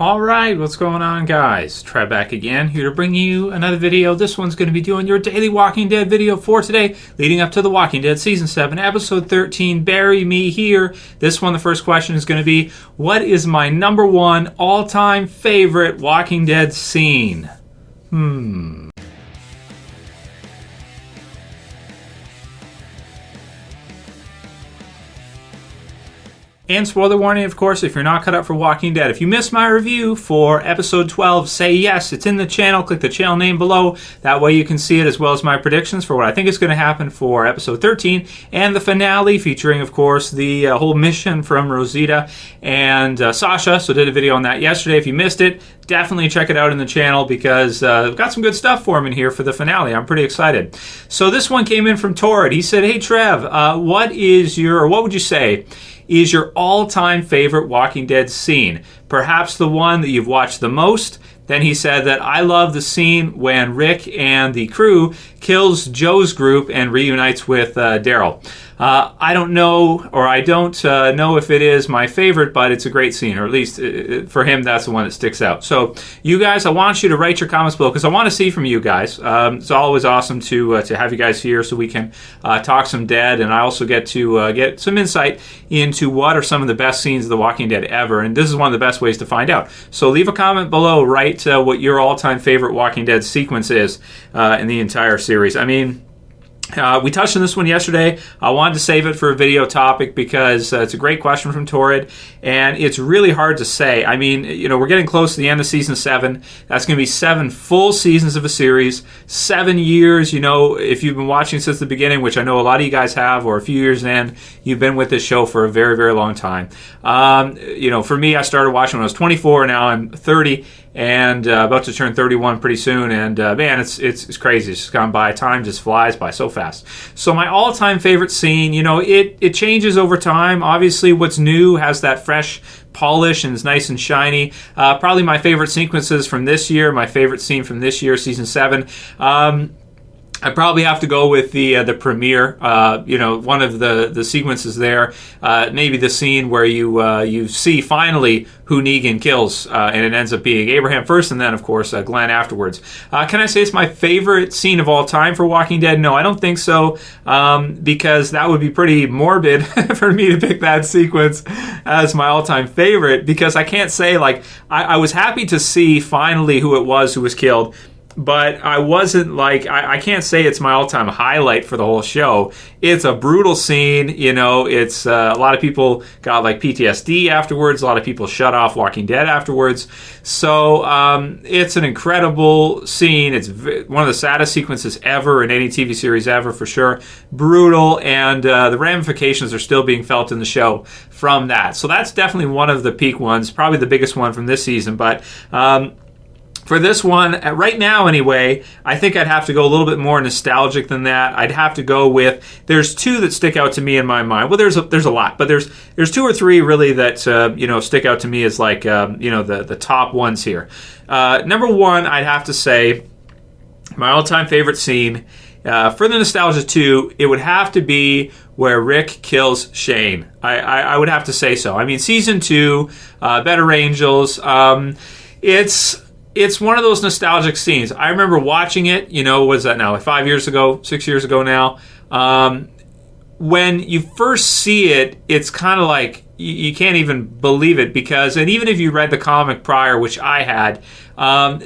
Alright, what's going on, guys? Trev back again, here to bring you another video. This one's going to be doing your daily Walking Dead video for today, leading up to The Walking Dead Season 7, Episode 13, Bury Me Here. This one, the first question is going to be, what is my number one all-time favorite Walking Dead scene? And spoiler warning, of course, if you're not cut up for Walking Dead. If you missed my review for episode 12, say yes, it's in the channel. Click the channel name below. That way you can see it, as well as my predictions for what I think is going to happen for episode 13 and the finale, featuring, of course, the whole mission from Rosita and Sasha. So did a video on that yesterday. If you missed it, definitely check it out in the channel, because we've got some good stuff for him in here for the finale. I'm pretty excited. So this one came in from Torridd. He said, hey Trev, what would you say is your all-time favorite Walking Dead scene? Perhaps the one that you've watched the most. Then he said that I love the scene when Rick and the crew kills Joe's group and reunites with Daryl. I don't know, or I don't know if it is my favorite, but it's a great scene, or at least for him, that's the one that sticks out. So you guys, I want you to write your comments below, because I want to see from you guys. It's always awesome to have you guys here so we can talk some Dead, and I also get to get some insight into what are some of the best scenes of The Walking Dead ever, and this is one of the best ways to find out. So leave a comment below, write what your all-time favorite Walking Dead sequence is in the entire series. I mean, we touched on this one yesterday. I wanted to save it for a video topic because it's a great question from Torridd, and it's really hard to say. I mean, you know, we're getting close to the end of Season 7. That's going to be 7 full seasons of a series, 7 years. You know, if you've been watching since the beginning, which I know a lot of you guys have, or a few years in, you've been with this show for a very, very long time. You know, for me, I started watching when I was 24. Now I'm 30. And about to turn 31 pretty soon, and man, it's crazy. It's just gone by. Time just flies by so fast. So my all-time favorite scene, you know, it changes over time. Obviously, what's new has that fresh polish and is nice and shiny. Probably my favorite sequences from this year. My favorite scene from this year, Season 7. I probably have to go with the premiere. You know, one of the sequences there. Maybe the scene where you see finally who Negan kills, and it ends up being Abraham first, and then of course Glenn afterwards. Can I say it's my favorite scene of all time for Walking Dead? No, I don't think so, because that would be pretty morbid for me to pick that sequence as my all-time favorite. Because I can't say, like, I was happy to see finally who it was who was killed. But I wasn't like, I can't say it's my all-time highlight for the whole show. It's a brutal scene, you know. It's a lot of people got like PTSD afterwards. A lot of people shut off Walking Dead afterwards. So it's an incredible scene. It's one of the saddest sequences ever in any TV series ever, for sure. Brutal, and the ramifications are still being felt in the show from that. So that's definitely one of the peak ones, probably the biggest one from this season. But for this one, right now anyway, I think I'd have to go a little bit more nostalgic than that. I'd have to go with, there's two that stick out to me in my mind. Well, there's a lot, but there's 2 or 3 really that you know, stick out to me as like you know, the top ones here. Number 1, I'd have to say my all-time favorite scene. For the nostalgia too, it would have to be where Rick kills Shane. I would have to say so. I mean, Season 2, Better Angels. It's one of those nostalgic scenes. I remember watching it, you know, what is that now, like 5 years ago, 6 years ago now. When you first see it, it's kind of like, you can't even believe it, because, and even if you read the comic prior, which I had,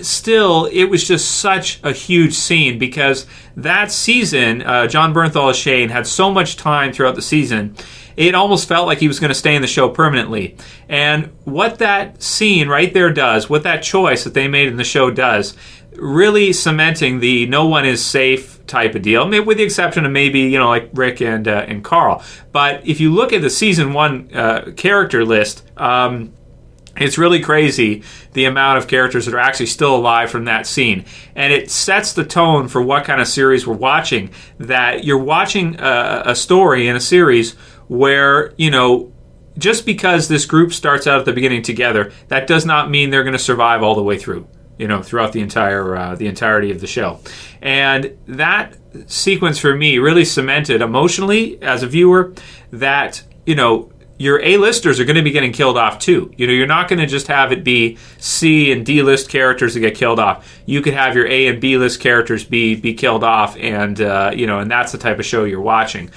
still, it was just such a huge scene, because that season, Jon Bernthal as Shane had so much time throughout the season, it almost felt like he was going to stay in the show permanently. And what that scene right there does, what that choice that they made in the show does, really cementing the no one is safe type of deal, with the exception of maybe, you know, like Rick and Carl. But if you look at the Season 1 character list, it's really crazy the amount of characters that are actually still alive from that scene. And it sets the tone for what kind of series we're watching, that you're watching a story in a series where, you know, just because this group starts out at the beginning together, that does not mean they're going to survive all the way through, you know, throughout the entirety of the show. And that sequence for me really cemented emotionally as a viewer that, you know, your A-listers are going to be getting killed off too. You're not going to just have it be C and D-list characters that get killed off. You could have your A and B-list characters be killed off, and and that's the type of show you're watching.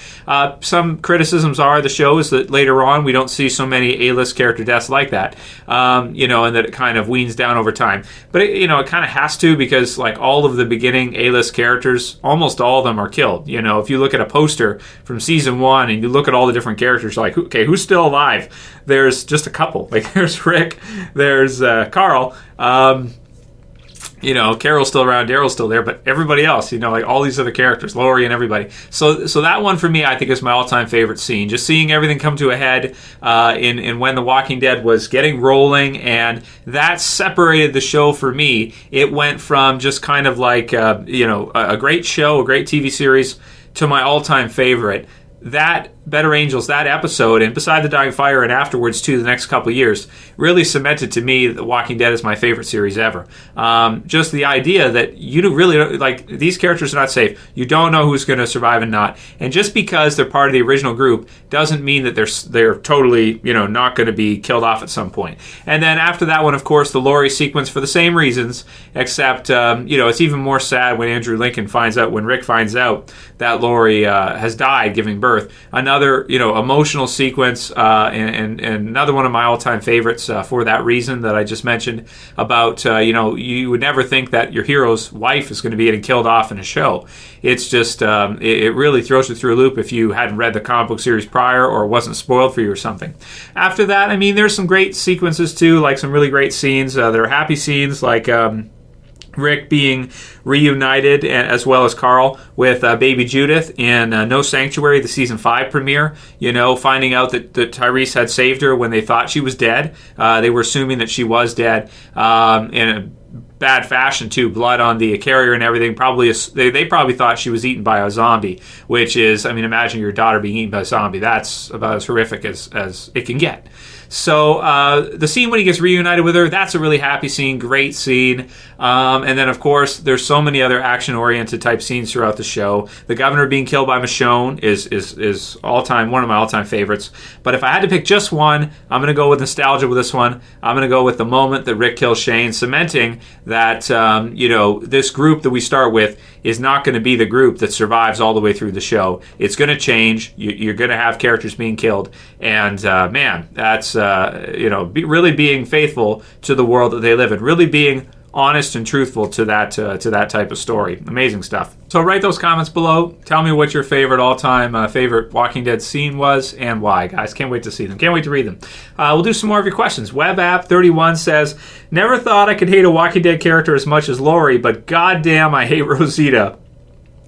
Some criticisms are the show is that later on we don't see so many A-list character deaths like that, and that it kind of weans down over time. But it kind of has to, because like all of the beginning A-list characters, almost all of them are killed. If you look at a poster from season 1 and you look at all the different characters, you're like, okay, who's still alive? There's just a couple. Like there's Rick, there's Carl. Carol's still around, Daryl's still there, but everybody else, like all these other characters, Lorie and everybody. So that one for me, I think, is my all-time favorite scene. Just seeing everything come to a head in when The Walking Dead was getting rolling, and that separated the show for me. It went from just kind of like a great show, a great TV series, to my all-time favorite. That Better Angels, that episode, and Beside the Dying Fire, and afterwards too, the next couple of years, really cemented to me that The Walking Dead is my favorite series ever. Just the idea that you really don't, like, these characters are not safe. You don't know who's going to survive and not. And just because they're part of the original group doesn't mean that they're totally not going to be killed off at some point. And then after that one, of course, the Lorie sequence for the same reasons, except it's even more sad when when Rick finds out that Lorie has died giving birth. Another emotional sequence, and another one of my all-time favorites for that reason that I just mentioned about you would never think that your hero's wife is going to be getting killed off in a show. It's just it really throws you through a loop if you hadn't read the comic book series prior or it wasn't spoiled for you or something. After that, there's some great sequences too, like some really great scenes. There are happy scenes like Rick being reunited, and as well as Carl with baby Judith in No Sanctuary, the season 5 premiere. Finding out that Tyrese had saved her when they thought she was dead. They were assuming that she was dead, in a bad fashion too, blood on the carrier and everything. They probably thought she was eaten by a zombie, which is, imagine your daughter being eaten by a zombie. That's about as horrific as it can get. So the scene when he gets reunited with her, that's a really happy scene, great scene. And then, of course, there's so many other action-oriented type scenes throughout the show. The governor being killed by Michonne is all-time, one of my all-time favorites. But if I had to pick just one, I'm going to go with nostalgia with this one. I'm going to go with the moment that Rick kills Shane, cementing that, this group that we start with is not going to be the group that survives all the way through the show. It's going to change. You're going to have characters being killed. And, man, that's, really being faithful to the world that they live in. Really being honest and truthful to that type of story. Amazing stuff. So write those comments below. Tell me what your favorite all-time favorite Walking Dead scene was and why, guys. Can't wait to see them. Can't wait to read them. We'll do some more of your questions. WebApp31 says, never thought I could hate a Walking Dead character as much as Lorie, but goddamn, I hate Rosita.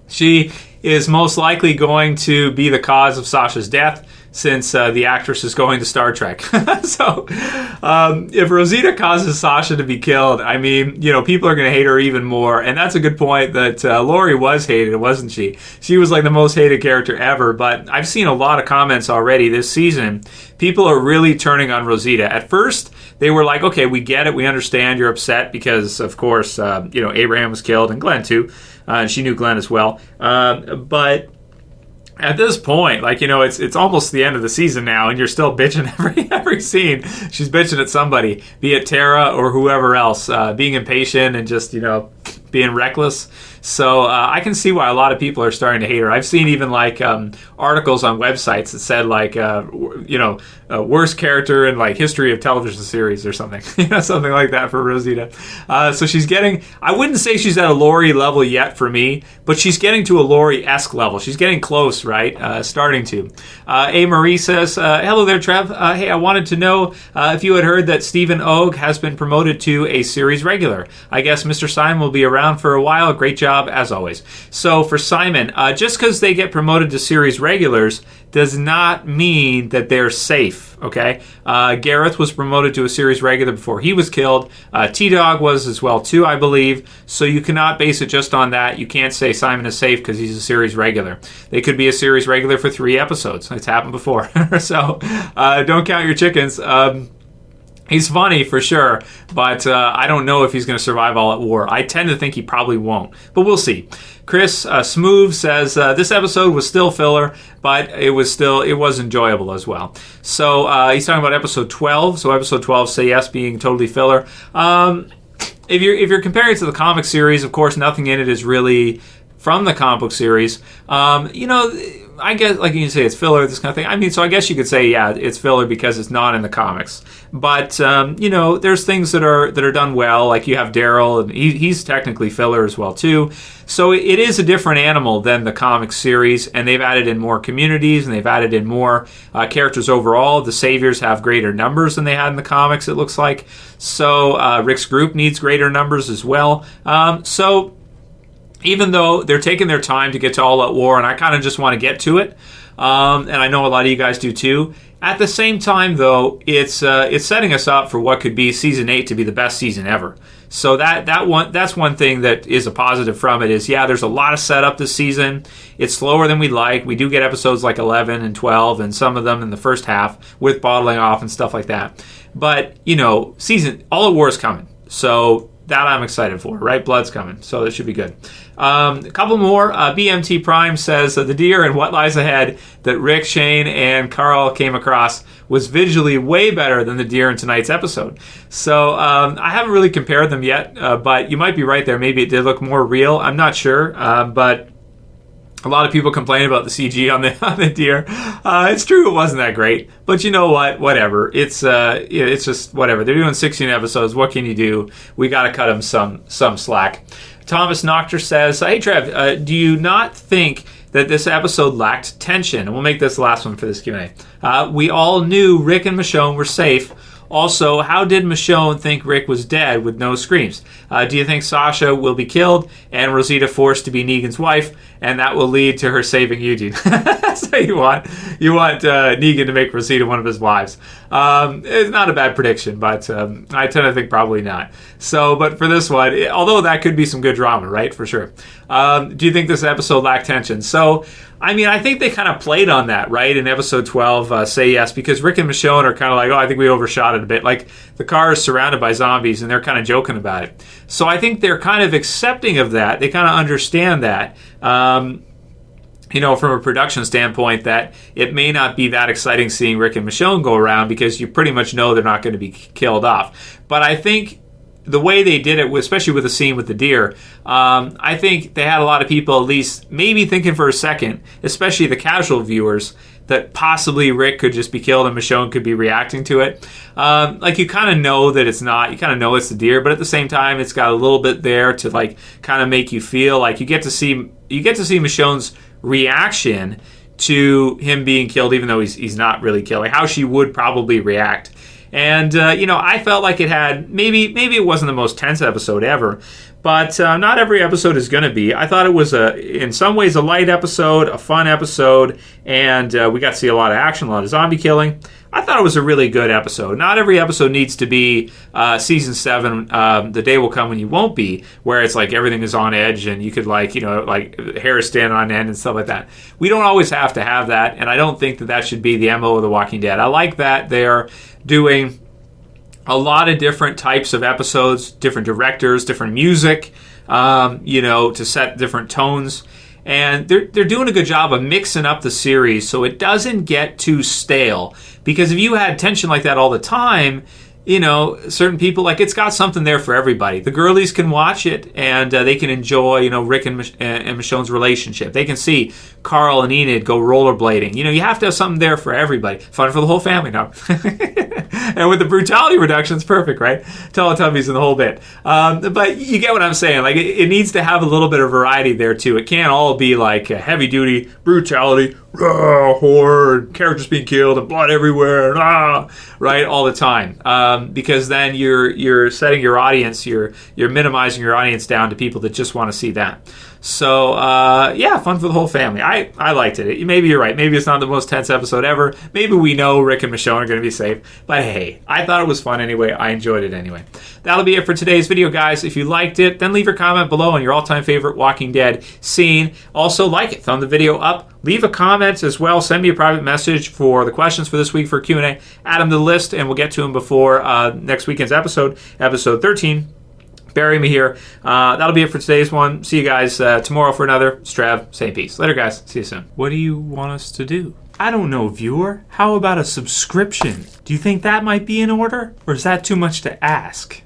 She is most likely going to be the cause of Sasha's death, since the actress is going to Star Trek. So if Rosita causes Sasha to be killed, people are going to hate her even more. And that's a good point that Lorie was hated, wasn't she? She was like the most hated character ever. But I've seen a lot of comments already this season. People are really turning on Rosita. At first, they were like, okay, we get it. We understand you're upset because, of course, Abraham was killed and Glenn too. And she knew Glenn as well. But at this point, it's almost the end of the season now, and you're still bitching every scene. She's bitching at somebody, be it Tara or whoever else, being impatient and just, being reckless. So I can see why a lot of people are starting to hate her. I've seen even articles on websites that said worst character in history of television series or something, something like that for Rosita. So she's getting, I wouldn't say she's at a Lorie level yet for me, but she's getting to a Lorie-esque level. She's getting close, right? Starting to. A. Marie says, hello there, Trev. Hey, I wanted to know if you had heard that Steven Ogg has been promoted to a series regular. I guess Mr. Simon will be around for a while. Great job, as always. So for Simon, just because they get promoted to series regulars does not mean that they're safe, okay? Gareth was promoted to a series regular before he was killed. T-Dog was as well, too, I believe. So you cannot base it just on that. You can't say Simon is safe because he's a series regular. They could be a series regular for 3 episodes. It's happened before. So don't count your chickens. He's funny for sure, but I don't know if he's going to survive All at War. I tend to think he probably won't, but we'll see. Chris Smoove says this episode was still filler, but it was enjoyable as well. So he's talking about episode 12. So episode 12, Say Yes, being totally filler. If you're comparing it to the comic series, of course, nothing in it is really from the comic book series. I guess, like you can say, it's filler, this kind of thing. I mean, so I guess you could say, yeah, it's filler because it's not in the comics. But there's things that are done well. Like you have Daryl, and he's technically filler as well too. So it is a different animal than the comic series, and they've added in more communities and they've added in more characters overall. The Saviors have greater numbers than they had in the comics, it looks like. So Rick's group needs greater numbers as well. So even though they're taking their time to get to All Out War, and I kind of just want to get to it, and I know a lot of you guys do too. At the same time, though, it's setting us up for what could be season 8 to be the best season ever. So that's one thing that is a positive from it is, yeah, there's a lot of setup this season. It's slower than we'd like. We do get episodes like 11 and 12, and some of them in the first half with bottling off and stuff like that. But season All Out War is coming, so that I'm excited for, right? Blood's coming, so that should be good. A couple more. BMT Prime says the deer and What Lies Ahead that Rick, Shane, and Carl came across was visually way better than the deer in tonight's episode. So I haven't really compared them yet, but you might be right there. Maybe it did look more real. I'm not sure, but a lot of people complain about the CG on the deer. It's true, it wasn't that great, but you know what? Whatever. It's just whatever. They're doing 16 episodes. What can you do? We got to cut them some slack. Thomas Nocter says, "Hey Trev, do you not think that this episode lacked tension?" And we'll make this the last one for this Q&A. We all knew Rick and Michonne were safe. Also, how did Michonne think Rick was dead with no screams? Do you think Sasha will be killed and Rosita forced to be Negan's wife, and that will lead to her saving Eugene? So you want Negan to make Rosita one of his wives? It's not a bad prediction, but I tend to think probably not. So, but for this one, although that could be some good drama, right? For sure. Do you think this episode lacked tension? So, I mean, I think they kind of played on that, right, in episode 12, Say Yes, because Rick and Michonne are kind of like, oh, I think we overshot it a bit. Like, the car is surrounded by zombies, and they're kind of joking about it. So I think they're kind of accepting of that. They kind of understand that, from a production standpoint, that it may not be that exciting seeing Rick and Michonne go around because you pretty much know they're not going to be killed off. But I think the way they did it, especially with the scene with the deer, I think they had a lot of people at least maybe thinking for a second, especially the casual viewers, that possibly Rick could just be killed and Michonne could be reacting to it. Like, you kind of know that it's not. You kind of know it's the deer, but at the same time, it's got a little bit there to like kind of make you feel like you get to see Michonne's reaction to him being killed, even though he's not really killed. Like how she would probably react. And, I felt like it had, maybe it wasn't the most tense episode ever, but not every episode is going to be. I thought it was, in some ways, a light episode, a fun episode, and we got to see a lot of action, a lot of zombie killing. I thought it was a really good episode. Not every episode needs to be season 7, The Day Will Come When You Won't Be, where it's like everything is on edge and you could like hair is standing on end and stuff like that. We don't always have to have that, and I don't think that should be the MO of The Walking Dead. I like that they're doing a lot of different types of episodes, different directors, different music, to set different tones. And they're doing a good job of mixing up the series so it doesn't get too stale. Because if you had tension like that all the time, certain people, like, it's got something there for everybody. The girlies can watch it and they can enjoy, Rick and Michonne's relationship. They can see Carl and Enid go rollerblading. You have to have something there for everybody. Fun for the whole family now. And with the brutality reduction, it's perfect, right? Teletubbies and the whole bit. But you get what I'm saying. Like, it needs to have a little bit of variety there, too. It can't all be like heavy-duty brutality, horror, characters being killed, and blood everywhere, right, all the time. Because then you're setting your audience, you're minimizing your audience down to people that just want to see that. So, fun for the whole family. I liked it. Maybe you're right. Maybe it's not the most tense episode ever. Maybe we know Rick and Michonne are going to be safe. But hey, I thought it was fun anyway. I enjoyed it anyway. That'll be it for today's video, guys. If you liked it, then leave your comment below on your all-time favorite Walking Dead scene. Also, like it. Thumb the video up Leave a comment as well. Send me a private message for the questions for this week for Q&A. Add them to the list, and we'll get to them before next weekend's episode 13. Bury me here. That'll be it for today's one. See you guys tomorrow for another. It's Trev. Say peace. Later, guys. See you soon. What do you want us to do? I don't know, viewer. How about a subscription? Do you think that might be in order? Or is that too much to ask?